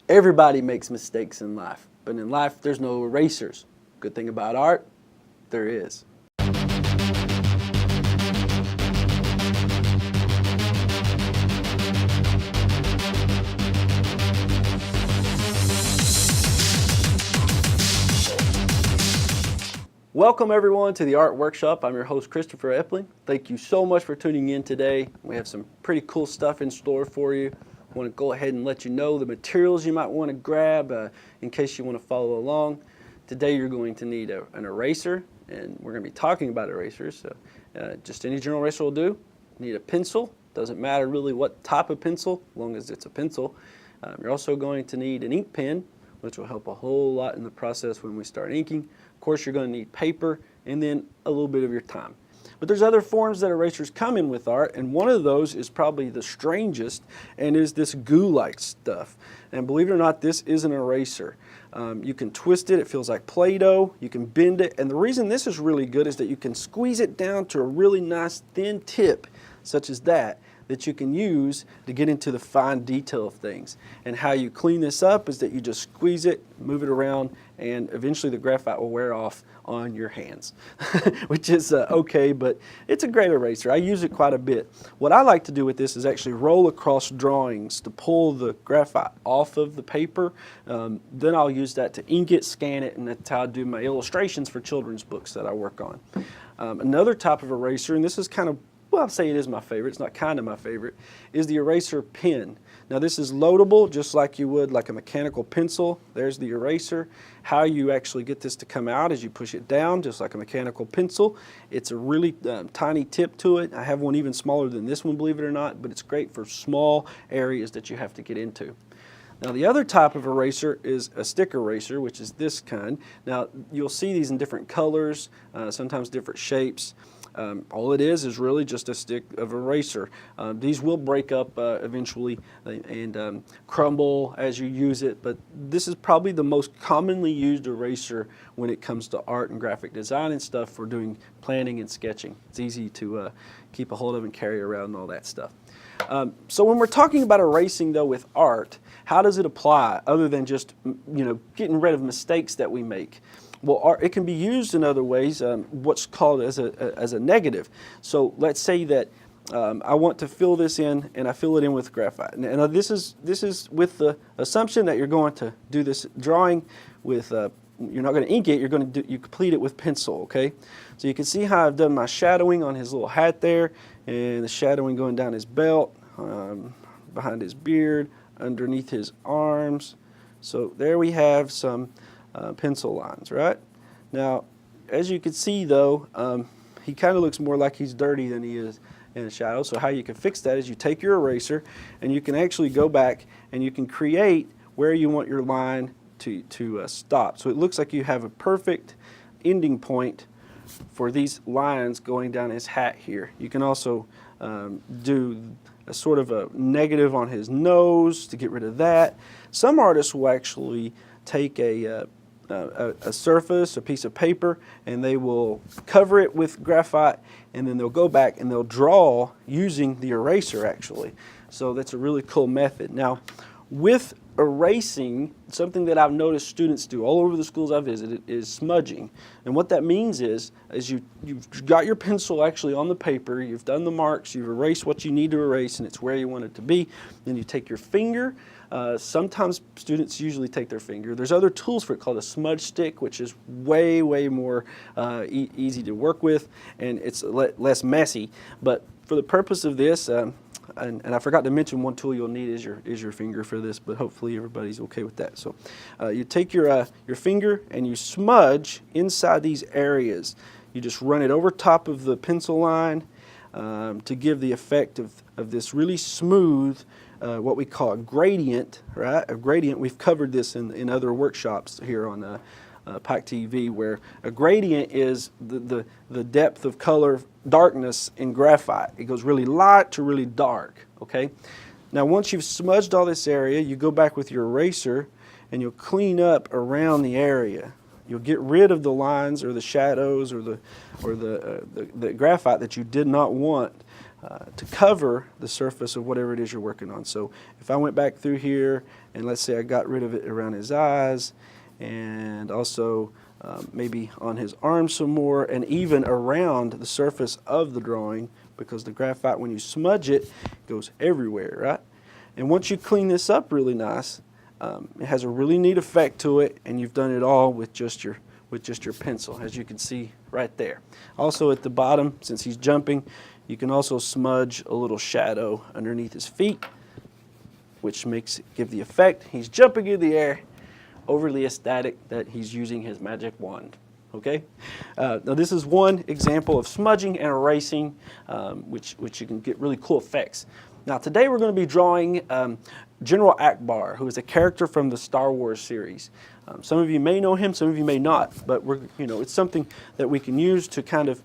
Everybody makes mistakes in life, but in life there's no erasers. Good thing about art, there is. Welcome everyone to the Art Workshop. I'm your host Christopher Epling. Thank you so much for tuning in today. We have some pretty cool stuff in store for you. I want to go ahead and let you know the materials you might want to grab in case you want to follow along. Today you're going to need an eraser, and we're going to be talking about erasers. So, just any general eraser will do. You need a pencil. Doesn't matter really what type of pencil, as long as it's a pencil. You're also going to need an ink pen, which will help a whole lot in the process when we start inking. Of course, you're going to need paper and then a little bit of your time. But there's other forms that erasers come in with art, and one of those is probably the strangest, and is this glue-like stuff. And believe it or not, this is an eraser. You can twist it, it feels like Play-Doh, you can bend it, and the reason this is really good is that you can squeeze it down to a really nice thin tip, such as that you can use to get into the fine detail of things. And how you clean this up is that you just squeeze it, move it around, and eventually the graphite will wear off on your hands, which is okay, but it's a great eraser. I use it quite a bit. What I like to do with this is actually roll across drawings to pull the graphite off of the paper. Then I'll use that to ink it, scan it, and that's how I do my illustrations for children's books that I work on. Another type of eraser, and this is kind of, well, I'll say it is my favorite, it's not kind of my favorite, is the eraser pen. Now this is loadable just like you would like a mechanical pencil. There's the eraser. How you actually get this to come out is you push it down just like a mechanical pencil. It's a really tiny tip to it. I have one even smaller than this one, believe it or not, but it's great for small areas that you have to get into. Now the other type of eraser is a stick eraser, which is this kind. Now you'll see these in different colors, sometimes different shapes. All it is really just a stick of eraser. These will break up eventually and crumble as you use it, but this is probably the most commonly used eraser when it comes to art and graphic design and stuff for doing planning and sketching. It's easy to keep a hold of and carry around and all that stuff. So when we're talking about erasing though with art, how does it apply other than just getting rid of mistakes that we make? Well, art, it can be used in other ways, what's called as a negative. So let's say that I want to fill this in, and I fill it in with graphite. And this is with the assumption that you're going to do this drawing with, you're not going to ink it, you complete it with pencil, okay? So you can see how I've done my shadowing on his little hat there, and the shadowing going down his belt, behind his beard, underneath his arms. So there we have some pencil lines, right? Now, as you can see though, he kind of looks more like he's dirty than he is in the shadow. So how you can fix that is you take your eraser and you can actually go back and you can create where you want your line to stop. So it looks like you have a perfect ending point for these lines going down his hat here. You can also do a sort of a negative on his nose to get rid of that. Some artists will actually take a surface, a piece of paper, and they will cover it with graphite, and then they'll go back and they'll draw using the eraser actually. So that's a really cool method. Now with erasing, something that I've noticed students do all over the schools I've visited is smudging. And what that means is you've got your pencil actually on the paper, you've done the marks, you've erased what you need to erase and it's where you want it to be. Then you take your finger. Sometimes students usually take their finger. There's other tools for it called a smudge stick, which is way more easy to work with, and it's less messy. But for the purpose of this, and I forgot to mention one tool you'll need is your finger for this, but hopefully everybody's okay with that. So you take your finger and you smudge inside these areas. You just run it over top of the pencil line to give the effect of this really smooth, what we call a gradient, right? A gradient, we've covered this in other workshops here on PikeTV, where a gradient is the depth of color, darkness in graphite. It goes really light to really dark, okay? Now once you've smudged all this area, you go back with your eraser and you'll clean up around the area. You'll get rid of the lines or the shadows or the graphite that you did not want to cover the surface of whatever it is you're working on. So if I went back through here and let's say I got rid of it around his eyes and also maybe on his arms some more and even around the surface of the drawing, because the graphite, when you smudge it, goes everywhere, right? And once you clean this up really nice, it has a really neat effect to it, and you've done it all with just your pencil, as you can see right there. Also at the bottom, since he's jumping, you can also smudge a little shadow underneath his feet, which makes it give the effect he's jumping in the air, overly ecstatic that he's using his magic wand. Okay. Now this is one example of smudging and erasing, which you can get really cool effects. Now today we're going to be drawing General Ackbar, who is a character from the Star Wars series. Some of you may know him, some of you may not, but it's something that we can use to kind of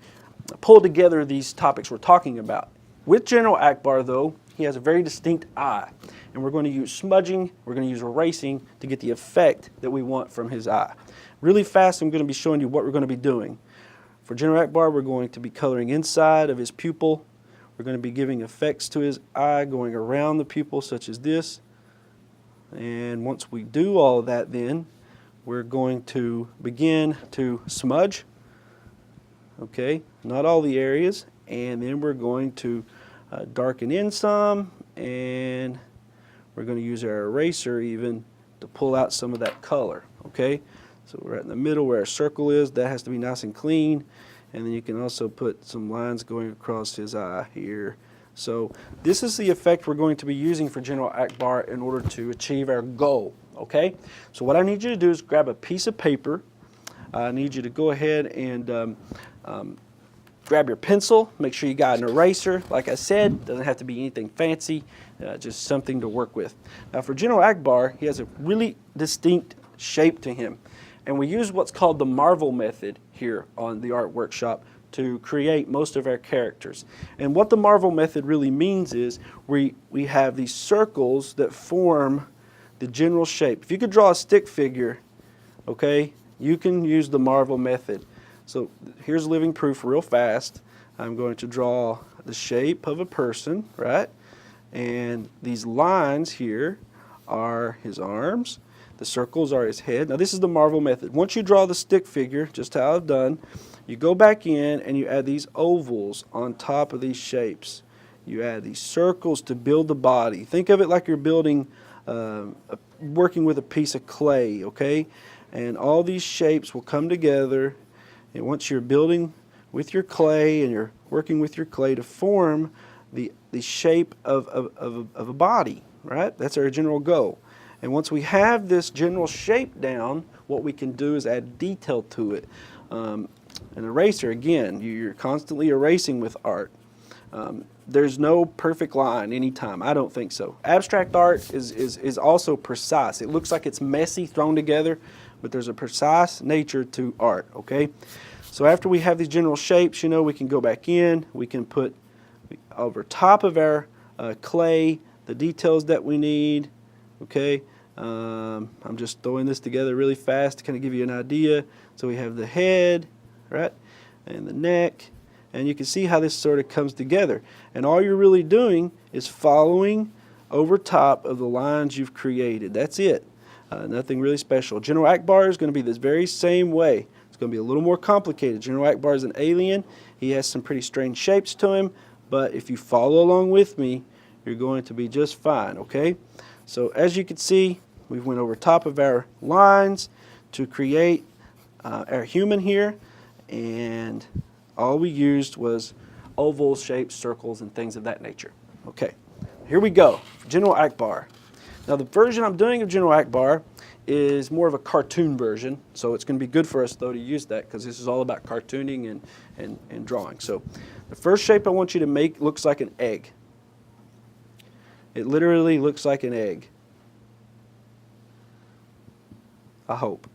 pull together these topics we're talking about. With General Ackbar, though, he has a very distinct eye, and we're going to use smudging, we're going to use erasing to get the effect that we want from his eye. Really fast, I'm going to be showing you what we're going to be doing. For General Ackbar, we're going to be coloring inside of his pupil. We're going to be giving effects to his eye going around the pupil, such as this. And once we do all of that, then we're going to begin to smudge. Okay, not all the areas. And then we're going to darken in some, and we're going to use our eraser even to pull out some of that color. Okay, so we're right in the middle where our circle is. That has to be nice and clean. And then you can also put some lines going across his eye here. So this is the effect we're going to be using for General Ackbar in order to achieve our goal. Okay, so what I need you to do is grab a piece of paper. I need you to go ahead and grab your pencil. Make sure you got an eraser. Like I said, doesn't have to be anything fancy, just something to work with. Now for General Ackbar, he has a really distinct shape to him. And we use what's called the Marvel method here on the Art Workshop to create most of our characters. And what the Marvel method really means is we have these circles that form the general shape. If you could draw a stick figure, okay, you can use the Marvel method. So here's living proof real fast. I'm going to draw the shape of a person, right? And these lines here are his arms. The circles are his head. Now this is the Marvel method. Once you draw the stick figure, just how I've done, you go back in and you add these ovals on top of these shapes. You add these circles to build the body. Think of it like you're building, working with a piece of clay, okay? And all these shapes will come together, and once you're building with your clay and you're working with your clay to form the shape of a body, right? That's our general goal. And once we have this general shape down, what we can do is add detail to it. An eraser, again, you're constantly erasing with art. There's no perfect line anytime. I don't think so. Abstract art is also precise. It looks like it's messy, thrown together, but there's a precise nature to art, okay? So after we have these general shapes, you know, we can go back in. We can put over top of our clay the details that we need. Okay, I'm just throwing this together really fast to kind of give you an idea. So we have the head, right, and the neck, and you can see how this sort of comes together. And all you're really doing is following over top of the lines you've created. That's it. Nothing really special. General Ackbar is going to be this very same way. It's going to be a little more complicated. General Ackbar is an alien. He has some pretty strange shapes to him, but if you follow along with me, you're going to be just fine, okay? So as you can see, we went over top of our lines to create our human here, and all we used was oval shapes, circles, and things of that nature. Okay, here we go, General Ackbar. Now the version I'm doing of General Ackbar is more of a cartoon version, so it's going to be good for us though to use that because this is all about cartooning and drawing. So the first shape I want you to make looks like an egg. It literally looks like an egg. I hope.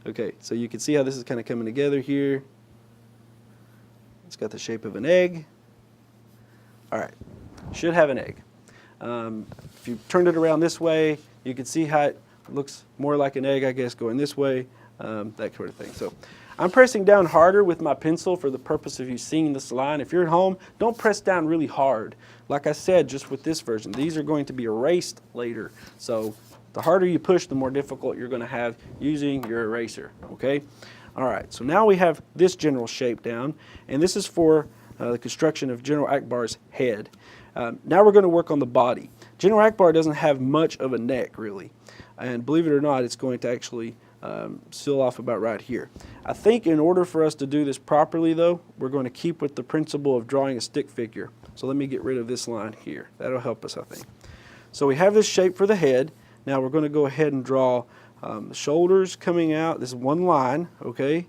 Okay, so you can see how this is kind of coming together here. It's got the shape of an egg. All right, should have an egg. If you turn it around this way, you can see how it looks more like an egg, I guess, going this way, that sort of thing. So I'm pressing down harder with my pencil for the purpose of you seeing this line. If you're at home, don't press down really hard. Like I said, just with this version, these are going to be erased later. So the harder you push, the more difficult you're going to have using your eraser, okay? All right, so now we have this general shape down, and this is for the construction of General Ackbar's head. Now we're going to work on the body. General Ackbar doesn't have much of a neck, really. And believe it or not, it's going to actually seal off about right here. I think in order for us to do this properly, though, we're going to keep with the principle of drawing a stick figure. So let me get rid of this line here. That'll help us, I think. So we have this shape for the head. Now we're going to go ahead and draw the shoulders coming out. This is one line, okay?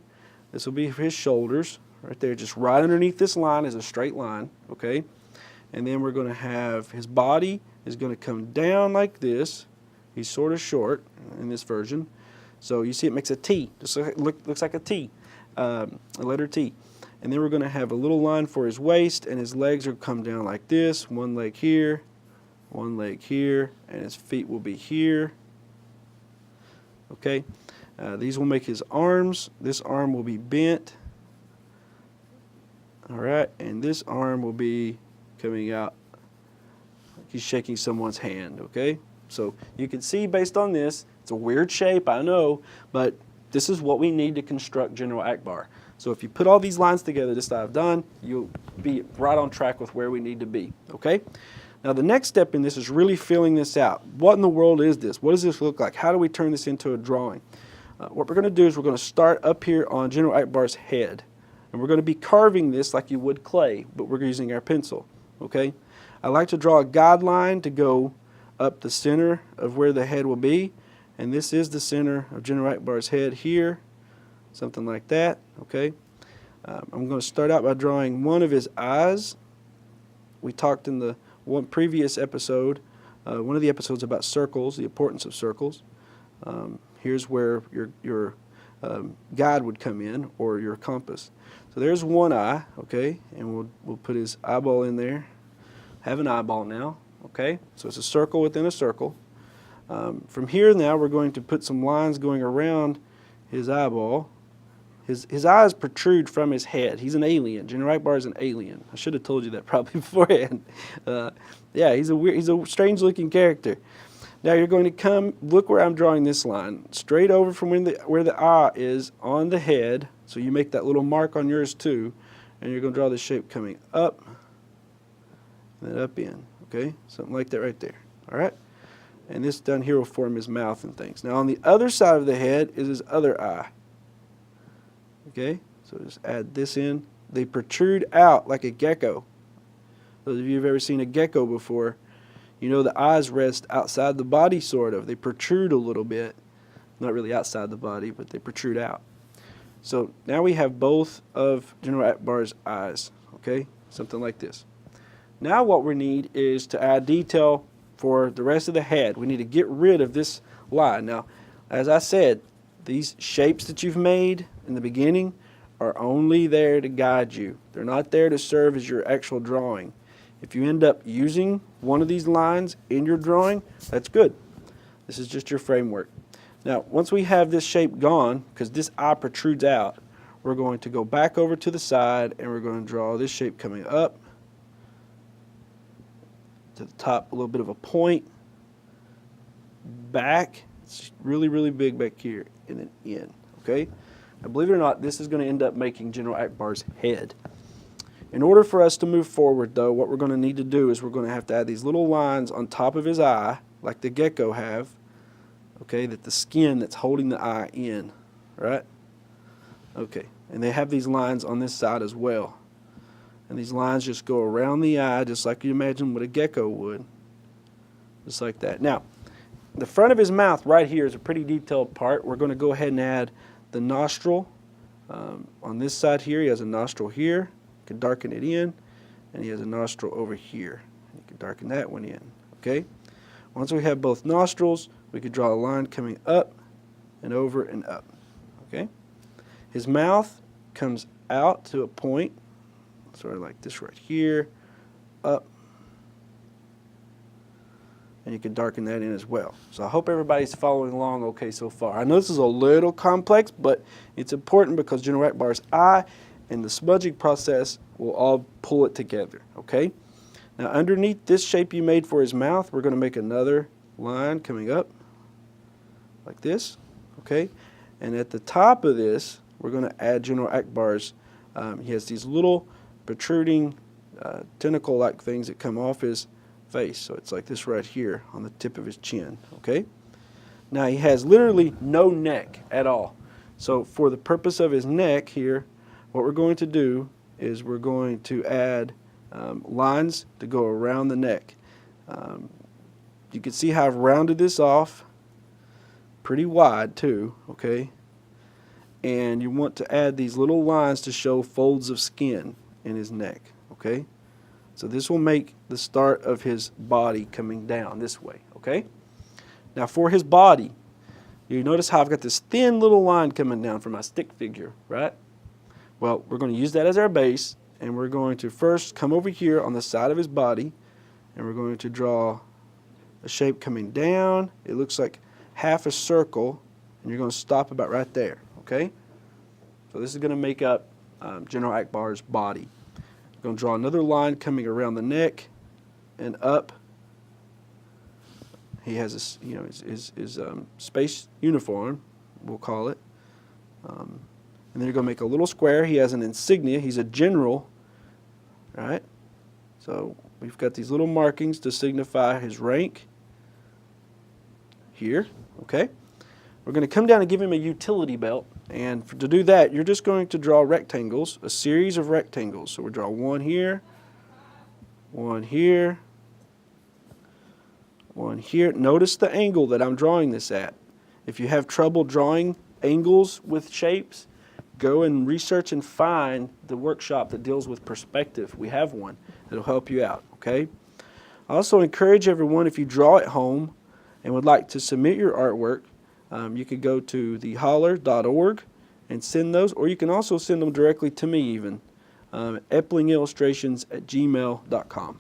This will be his shoulders right there. Just right underneath this line is a straight line, okay? And then we're going to have his body is going to come down like this. He's sort of short in this version. So you see it makes a T. Just looks like a T, a letter T. And then we're going to have a little line for his waist, and his legs will come down like this. One leg here, and his feet will be here. Okay, these will make his arms. This arm will be bent. All right, and this arm will be coming out. He's shaking someone's hand, okay? So you can see based on this, it's a weird shape, I know, but this is what we need to construct General Ackbar. So if you put all these lines together, just that I've done, you'll be right on track with where we need to be, okay? Now the next step in this is really filling this out. What in the world is this? What does this look like? How do we turn this into a drawing? What we're going to do is we're going to start up here on General Ackbar's head. And we're going to be carving this like you would clay, but we're using our pencil, okay? I like to draw a guideline to go up the center of where the head will be, and this is the center of General Ackbar's head here, something like that, okay? I'm going to start out by drawing one of his eyes. We talked in the one previous episode, one of the episodes about circles, the importance of circles. Here's where your guide would come in, or your compass. So there's one eye, okay, and we'll put his eyeball in there. Have an eyeball now, okay? So it's a circle within a circle. From here now we're going to put some lines going around his eyeball. His eyes protrude from his head. He's an alien. General Ackbar is an alien. I should have told you that probably beforehand. Yeah, he's a strange looking character. Now you're going to come, look where I'm drawing this line, straight over from where the eye is on the head. So you make that little mark on yours too, and you're going to draw the shape coming up and then up in, okay? Something like that right there, all right? And this down here will form his mouth and things. Now on the other side of the head is his other eye, okay? So just add this in. They protrude out like a gecko. Those of you who've ever seen a gecko before, you know the eyes rest outside the body, sort of. They protrude a little bit. Not really outside the body, but they protrude out. So now we have both of General Ackbar's eyes, okay? Something like this. Now what we need is to add detail for the rest of the head. We need to get rid of this line. Now, as I said, these shapes that you've made in the beginning are only there to guide you. They're not there to serve as your actual drawing. If you end up using one of these lines in your drawing, that's good. This is just your framework. Now, once we have this shape gone, because this eye protrudes out, we're going to go back over to the side and we're going to draw this shape coming up to the top, a little bit of a point, back, it's really, really big back here, and then in, okay? Now, believe it or not, this is going to end up making General Ackbar's head. In order for us to move forward, though, what we're going to need to do is we're going to have to add these little lines on top of his eye, like the gecko have, okay, that the skin that's holding the eye in, right? Okay, and they have these lines on this side as well. And these lines just go around the eye, just like you imagine what a gecko would, just like that. Now, the front of his mouth right here is a pretty detailed part. We're going to go ahead and add the nostril. On this side here, he has a nostril here. You can darken it in, and he has a nostril over here. You can darken that one in, okay? Once we have both nostrils, we could draw a line coming up and over and up, okay? His mouth comes out to a point, sort of like this right here, up, and you can darken that in as well. So I hope everybody's following along okay so far. I know this is a little complex, but it's important because General Ackbar's eye and the smudging process will all pull it together, okay? Now underneath this shape you made for his mouth, we're going to make another line coming up like this, okay? And at the top of this, we're going to add General Ackbar's, he has these little protruding tentacle-like things that come off his face. So it's like this right here on the tip of his chin, okay? Now he has literally no neck at all. So for the purpose of his neck here, what we're going to do is we're going to add lines to go around the neck. You can see how I've rounded this off pretty wide too, okay? And you want to add these little lines to show folds of skin in his neck, okay? So this will make the start of his body coming down this way, okay? Now for his body, you notice how I've got this thin little line coming down from my stick figure, right? Well, we're going to use that as our base, and we're going to first come over here on the side of his body, and we're going to draw a shape coming down. It looks like half a circle, and you're going to stop about right there, okay? So this is going to make up General Ackbar's body. We're going to draw another line coming around the neck and up. He has his, you know, his space uniform, we'll call it. And then you're going to make a little square. He has an insignia. He's a general, right? So we've got these little markings to signify his rank here, okay? We're going to come down and give him a utility belt. And to do that, you're just going to draw rectangles, a series of rectangles. So we draw one here, one here, one here. Notice the angle that I'm drawing this at. If you have trouble drawing angles with shapes, go and research and find the workshop that deals with perspective. We have one that'll help you out, okay? I also encourage everyone, if you draw at home and would like to submit your artwork, you could go to theholler.org and send those, or you can also send them directly to me even, eplingillustrations@gmail.com.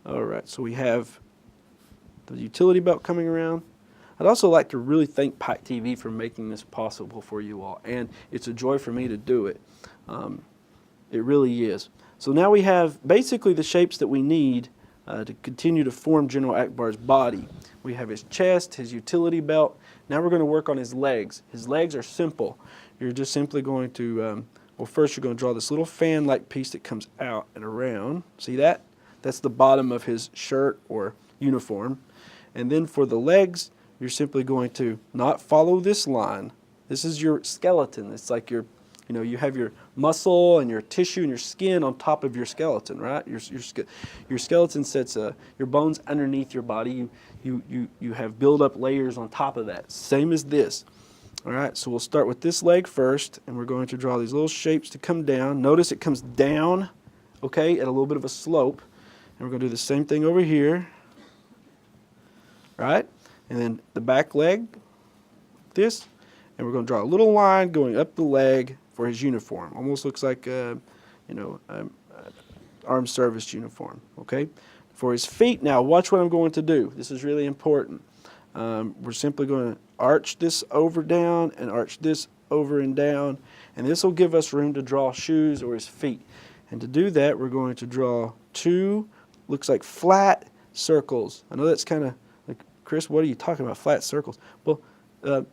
All right, so we have the utility belt coming around. I'd also like to really thank PikeTV for making this possible for you all, and it's a joy for me to do it. It really is. So now we have basically the shapes that we need to continue to form General Ackbar's body. We have his chest, his utility belt. Now we're going to work on his legs. His legs are simple. You're just simply going to, well, first you're going to draw this little fan-like piece that comes out and around. See that? That's the bottom of his shirt or uniform. And then for the legs, you're simply going to not follow this line. This is your skeleton. It's like your, you know, you have your muscle and your tissue and your skin on top of your skeleton, right? Your skeleton sits your bones underneath your body. You have build-up layers on top of that. Same as this. All right, so we'll start with this leg first, and we're going to draw these little shapes to come down. Notice it comes down, okay, at a little bit of a slope. And we're going to do the same thing over here. All right? And then the back leg, this, and we're going to draw a little line going up the leg for his uniform. Almost looks like, armed service uniform, okay? For his feet, now watch what I'm going to do. This is really important. We're simply going to arch this over down and arch this over and down, and this will give us room to draw shoes or his feet. And to do that, we're going to draw two, looks like flat circles. I know that's kind of like, Chris, what are you talking about, flat circles? Well,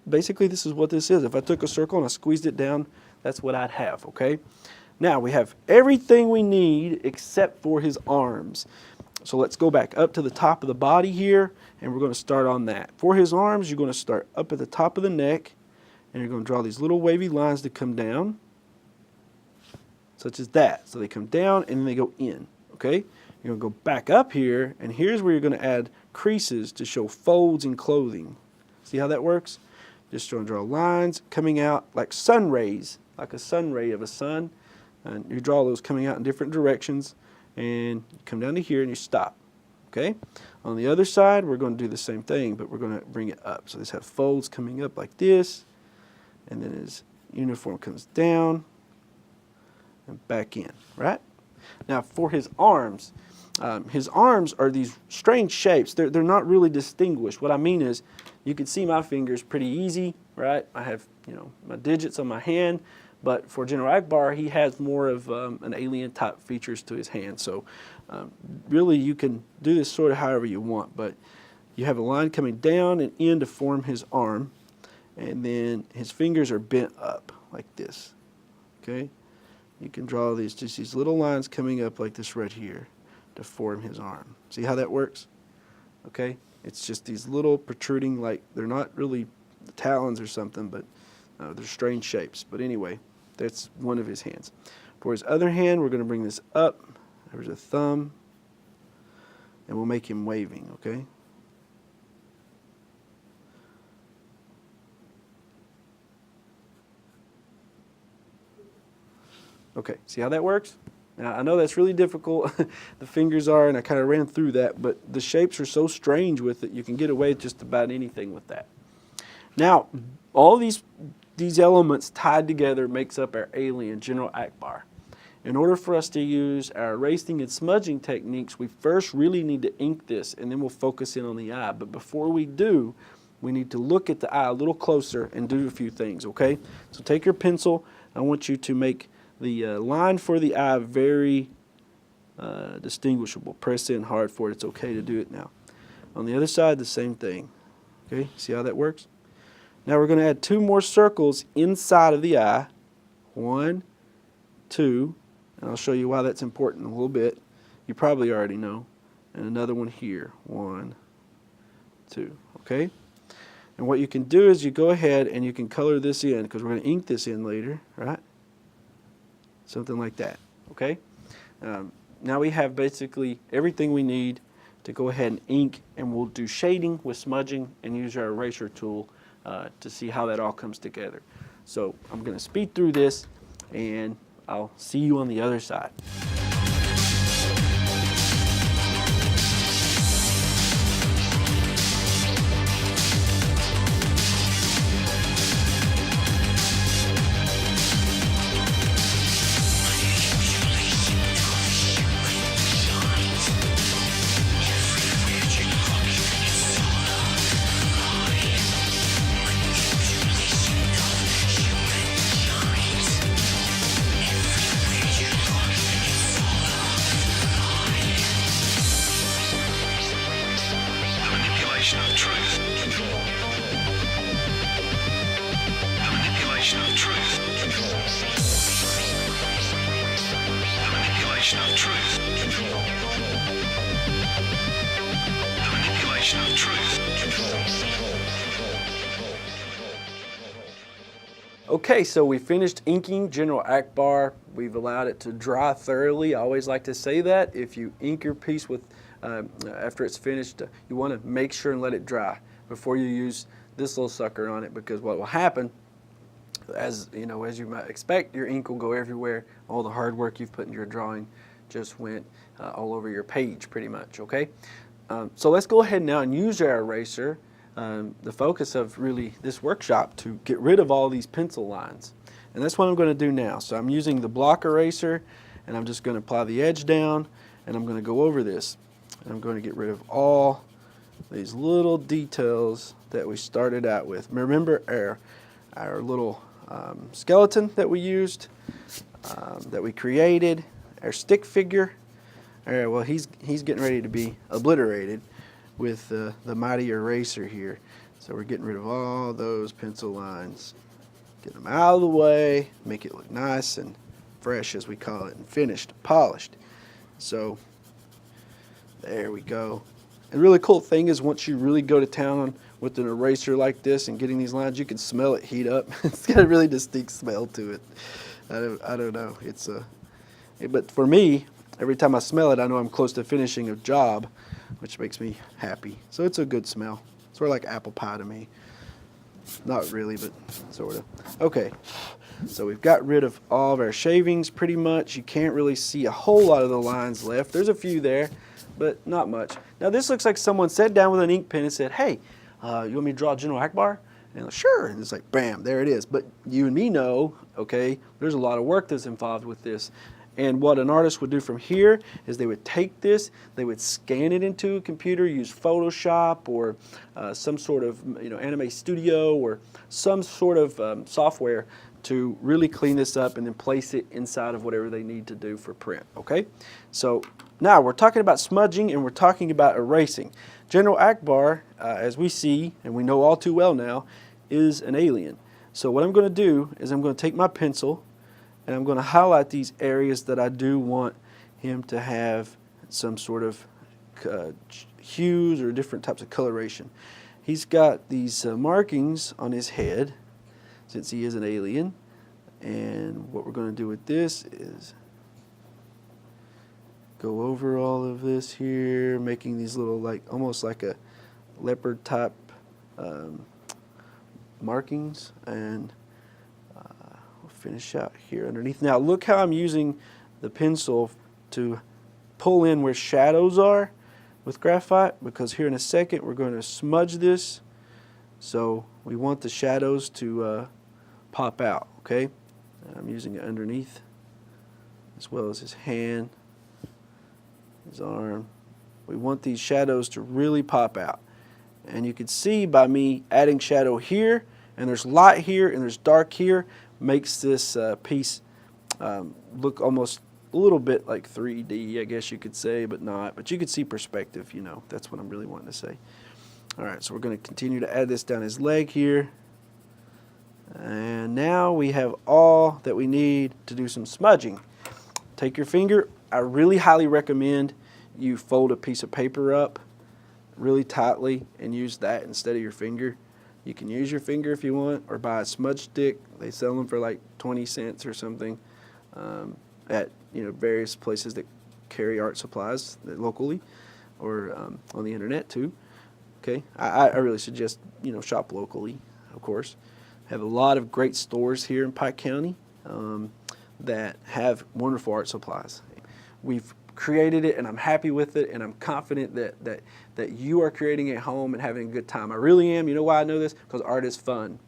basically this is what this is. If I took a circle and I squeezed it down, that's what I'd have, okay? Now we have everything we need except for his arms. So let's go back up to the top of the body here, and we're going to start on that. For his arms, you're going to start up at the top of the neck, and you're going to draw these little wavy lines to come down, such as that. So they come down and then they go in, okay? You're going to go back up here, and here's where you're going to add creases to show folds in clothing. See how that works? Just going to draw lines coming out like sun rays, like a sun ray of a sun. And you draw those coming out in different directions, and you come down to here and you stop, okay? On the other side, we're going to do the same thing, but we're going to bring it up. So this has folds coming up like this, and then his uniform comes down and back in, right? Now for his arms, his arms are these strange shapes. They're not really distinguished. What I mean is, you can see my fingers pretty easy, right? I have, you know, my digits on my hand, but for General Ackbar, he has more of an alien type features to his hand. So really you can do this sort of however you want, but you have a line coming down and in to form his arm, and then his fingers are bent up like this, okay? You can draw these, just these little lines coming up like this right here to form his arm. See how that works? Okay? It's just these little protruding, like, they're not really talons or something, but they're strange shapes. But anyway, that's one of his hands. For his other hand, we're going to bring this up. There's a thumb, and we'll make him waving, okay? Okay, see how that works? Now, I know that's really difficult, the fingers are, and I kind of ran through that, but the shapes are so strange with it, you can get away with just about anything with that. Now, all these elements tied together makes up our alien, General Ackbar. In order for us to use our erasing and smudging techniques, we first really need to ink this, and then we'll focus in on the eye. But before we do, we need to look at the eye a little closer and do a few things, okay? So take your pencil. I want you to make the line for the eye very distinguishable. Press in hard for it. It's okay to do it now. On the other side, the same thing. Okay, see how that works? Now we're going to add 2 more circles inside of the eye. 1, 2, and I'll show you why that's important in a little bit. You probably already know. And another one here. 1, 2. Okay? And what you can do is you go ahead and you can color this in, because we're going to ink this in later, right? Something like that, okay? Now we have basically everything we need to go ahead and ink, and we'll do shading with smudging and use our eraser tool to see how that all comes together. So I'm going to speed through this, and I'll see you on the other side. manipulation of truth. The manipulation of truth. The manipulation of truth. The manipulation of truth. Okay, so we finished inking General Ackbar. We've allowed it to dry thoroughly. I always like to say that. If you ink your piece with, after it's finished, you want to make sure and let it dry before you use this little sucker on it, because what will happen, as you know, as you might expect, your ink will go everywhere. All the hard work you've put into your drawing just went all over your page pretty much, okay? So let's go ahead now and use our eraser. The focus of really this workshop to get rid of all these pencil lines. And that's what I'm going to do now. So I'm using the block eraser, and I'm just going to apply the edge down, and I'm going to go over this. And I'm going to get rid of all these little details that we started out with. Remember our little skeleton that we used, that we created, our stick figure. All right, well, he's getting ready to be obliterated with the mighty eraser here. So we're getting rid of all those pencil lines. Get them out of the way, make it look nice and fresh, as we call it, and finished, polished. So there we go. And the really cool thing is, once you really go to town with an eraser like this and getting these lines, you can smell it heat up. It's got a really distinct smell to it. I don't know. But for me, every time I smell it, I know I'm close to finishing a job, which makes me happy. So it's a good smell. Sort of like apple pie to me. Not really, but sort of. Okay, so we've got rid of all of our shavings pretty much. You can't really see a whole lot of the lines left. There's a few there, but not much. Now this looks like someone sat down with an ink pen and said, hey, you want me to draw General Ackbar? And like, sure, and it's like, bam, there it is. But you and me know, okay, there's a lot of work that's involved with this. And what an artist would do from here is they would take this, they would scan it into a computer, use Photoshop or some sort of Anime Studio or some sort of software to really clean this up and then place it inside of whatever they need to do for print, okay? So now we're talking about smudging and we're talking about erasing. General Ackbar, as we see and we know all too well now, is an alien. So what I'm going to do is I'm going to take my pencil and I'm going to highlight these areas that I do want him to have some sort of hues or different types of coloration. He's got these markings on his head since he is an alien, and what we're going to do with this is go over all of this here, making these little almost like a leopard type markings, and we'll finish out here underneath. Now look how I'm using the pencil to pull in where shadows are with graphite, because here in a second we're going to smudge this, so we want the shadows to pop out, okay? And I'm using it underneath as well as his hand, his arm. We want these shadows to really pop out. And you can see by me adding shadow here, and there's light here, and there's dark here, makes this piece look almost a little bit like 3D, I guess you could say, but not. But you could see perspective, that's what I'm really wanting to say. All right, so we're going to continue to add this down his leg here. And now we have all that we need to do some smudging. Take your finger. I really highly recommend you fold a piece of paper up really tightly and use that instead of your finger. You can use your finger if you want, or buy a smudge stick. They sell them for like 20 cents or something at various places that carry art supplies locally or on the internet too. Okay, I really suggest shop locally, of course. Have a lot of great stores here in Pike County that have wonderful art supplies. We've created it and I'm happy with it, and I'm confident that you are creating it at home and having a good time. I really am. You know why I know this? Because art is fun.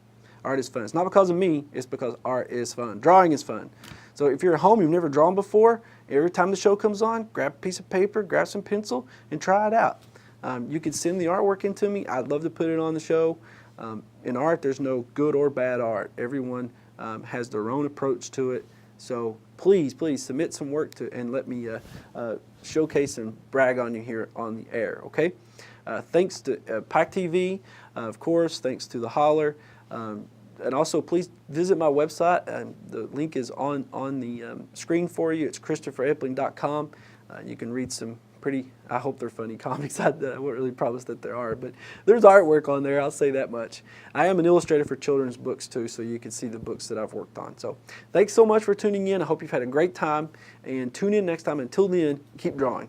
Art is fun. It's not because of me, it's because art is fun. Drawing is fun. So if you're at home, you've never drawn before, every time the show comes on, grab a piece of paper, grab some pencil, and try it out. You can send the artwork in to me. I'd love to put it on the show. In art, there's no good or bad art. Everyone has their own approach to it. So please, please submit some work and let me showcase and brag on you here on the air, okay? Thanks to PikeTV, of course, thanks to The Holler. And also, please visit my website. The link is on the screen for you. It's ChristopherEpling.com. You can read some pretty, I hope they're funny comics. I won't really promise that there are, but there's artwork on there, I'll say that much. I am an illustrator for children's books too, so you can see the books that I've worked on. So thanks so much for tuning in. I hope you've had a great time, and tune in next time. Until then, keep drawing.